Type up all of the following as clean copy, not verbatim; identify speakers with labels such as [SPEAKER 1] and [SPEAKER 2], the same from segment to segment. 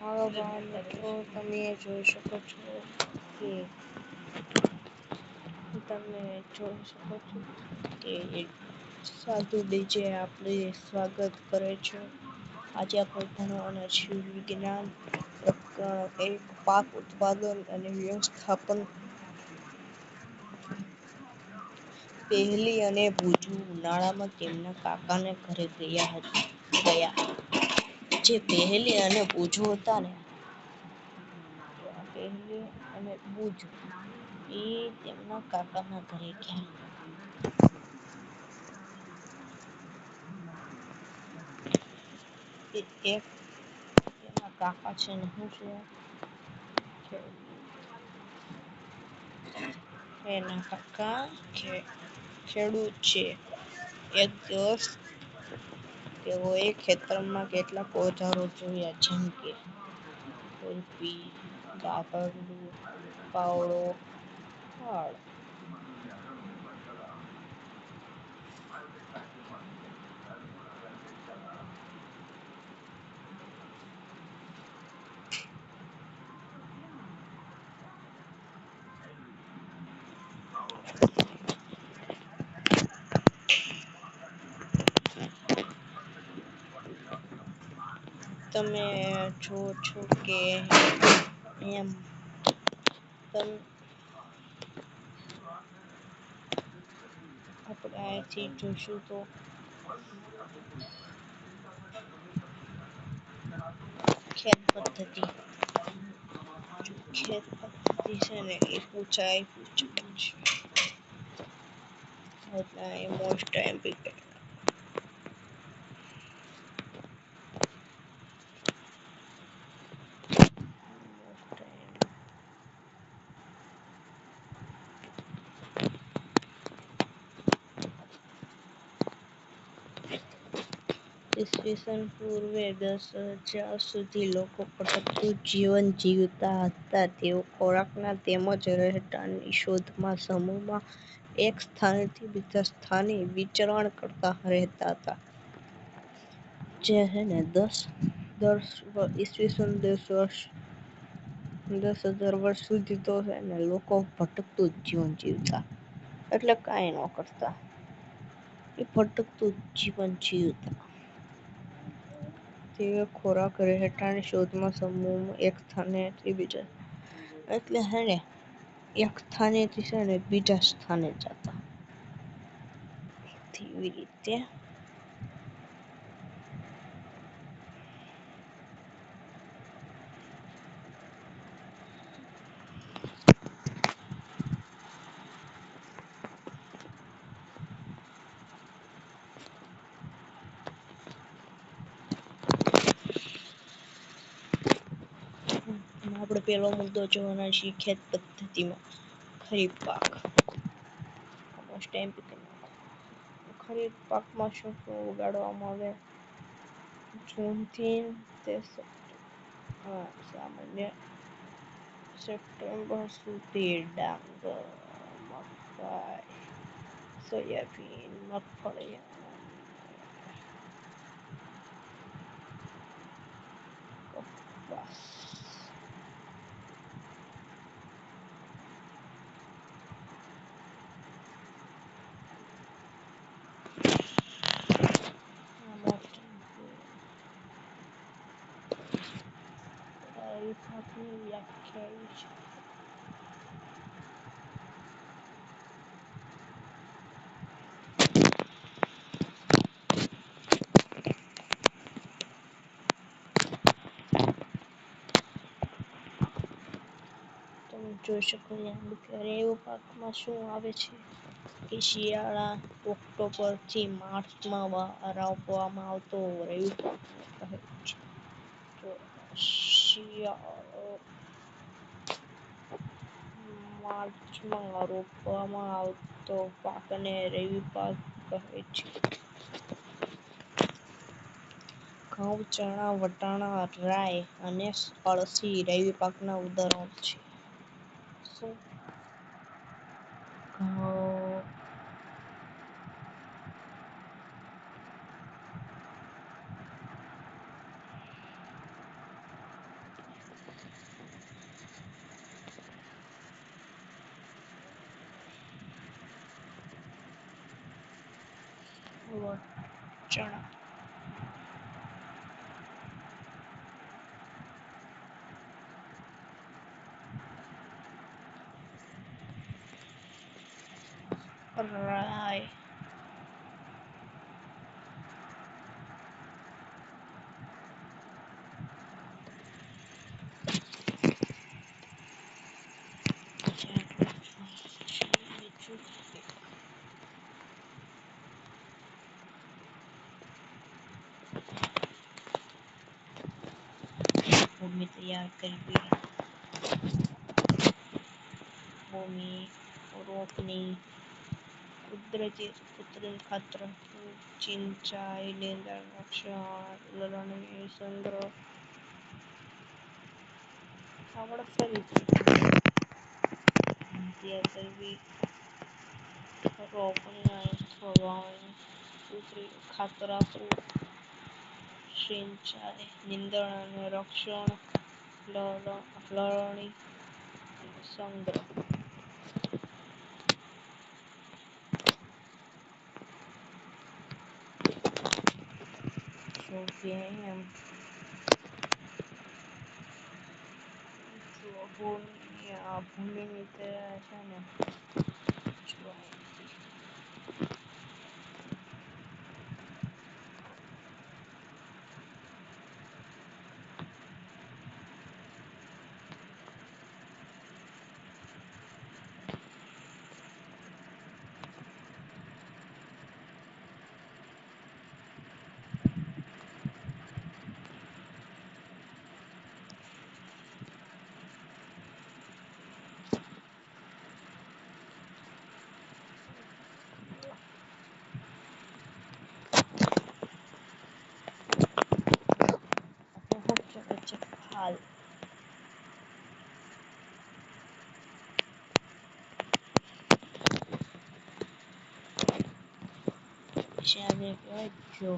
[SPEAKER 1] આવા મિત્રો તમે જોઈ શકો છો કે સાધુ ડીજે આપણે સ્વાગત કરે છે. આજે આપણે ભણવાના છીએ વિજ્ઞાન પ્રકરણ 1 પાક ઉત્પાદન અને વ્યવસ્થાપન. પહેલી અને ભુજુ ઉનાળામાં તેમના કાકાને ઘરે ગયા. જે પહેલી અને ભુજુ હતા ને પહેલી અને ભુજ એ તેમના કાકાના ઘરે ગયા. એક એના કાકા છે ને હું છે એના કાકા ખેડૂત છે. એક દિવસ તેઓએ ખેતરમાં કેટલાક ઓજારો જોયા જેમ કે ખુરપી, દાતરડું, પાવડો, ફાળ. તમે જો છો કે એમ આપણે અહીંથી જોશું તો ખેત પદ્ધતિ છે ને એ પૂછાય છે. મોસ્ટ ઈસવીસન પૂર્વે 10,000 સુધી લોકો ભટકતું જીવન જીવતા હતા. તેઓ ખોરાકના તેમજ રહેઠાણની શોધમાં સમૂહમાં એક સ્થાનેથી બીજા સ્થાને વિચરણ કરતા રહેતા હતા. જે ઈસવીસન 10,000 વર્ષ સુધી તો લોકો ભટકતું જીવન જીવતા એટલે કાંઈ ન કરતા. એ ભટકતું જીવન જીવતા. તેઓ ખોરાક રહેઠાણની શોધમાં સમૂહમાં એક સ્થાનેથી બીજા એટલે એક સ્થાનેથી બીજા સ્થાને જતા. એવી રીતે આપણે પેલો મુદ્દો જોવાના છીએ ખેત પદ્ધતિમાં ખરીફ પાક. ખરીફ પાકમાં શું ઉગાડવામાં આવે? જૂનથી સામાન્ય સપ્ટેમ્બર સુધી ડાંગર, મકાઈ, સોયાબીન, મગફળી, કપાસ. પાકની વ્યાખ્યા છે. તમે જોઈ શકો એવું પાકમાં શું આવે છે કે શિયાળા ઓક્ટોબર થી માર્ચમાં આવવામાં આવતો રવિ પાક કહે છે. શિયાળો માર્ચમાં રોપવામાં આવતો પાકને રવિ પાક કહે છે. ઘઉં, ચણા, વટાણા, રાય અને અળસી રવિ પાકના ઉદાહરણો છે. ઘઉં, વચણા રાય ભૂમિ તૈયાર કરવી, ભૂમિ રોપણી, કુદરતી ખાતર, સિંચાઈ, નિંદણ, રક્ષણ, લણણી, સંગ્રહ, આવડત તૈયાર કરવી, રોપણી, થવાની, કુદરતી ખાતર આપવું, સિંચાઈ, નિંદણ અને રક્ષણ, લણણી, સંગ્રહ. So game ભૂમિની છે ને હાલ આજે કહેવાય જો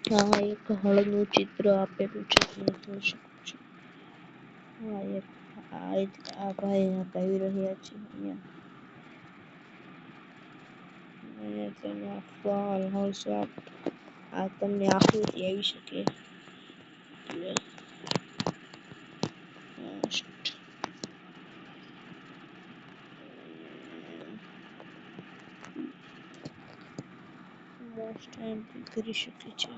[SPEAKER 1] હા એક હળનું ચિત્ર આપેલું છે તમે જોઈ શકો છો. હા એક આ ભાઈ કહી રહ્યા છે અહીંયા ફળ હશે આ તમને આકૃતિ આવી શકે. મોસ્ટ એન્ટ્રી કરી શકે છે.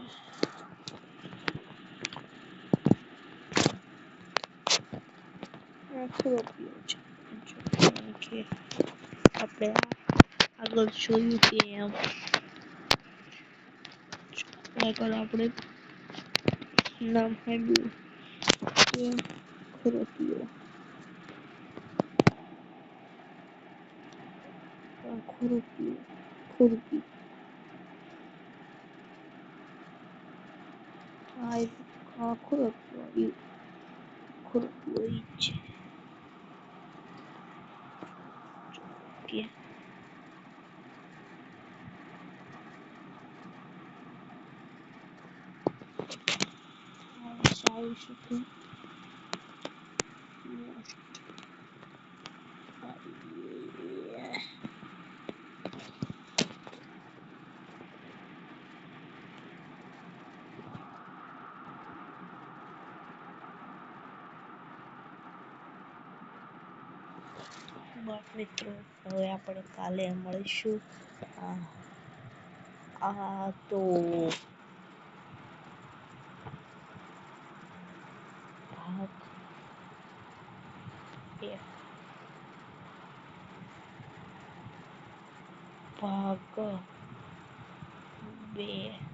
[SPEAKER 1] કે આપણે આગળ જોયું કે આગળ આપણે નામ સાંભળ્યું ખુરપીયો ખુરપી ખુરપીયો ઈ છે કે આવી શકે. મિત્રો હવે આપણે કાલે મળીશું. તો ભાગ 1 ભાગ 2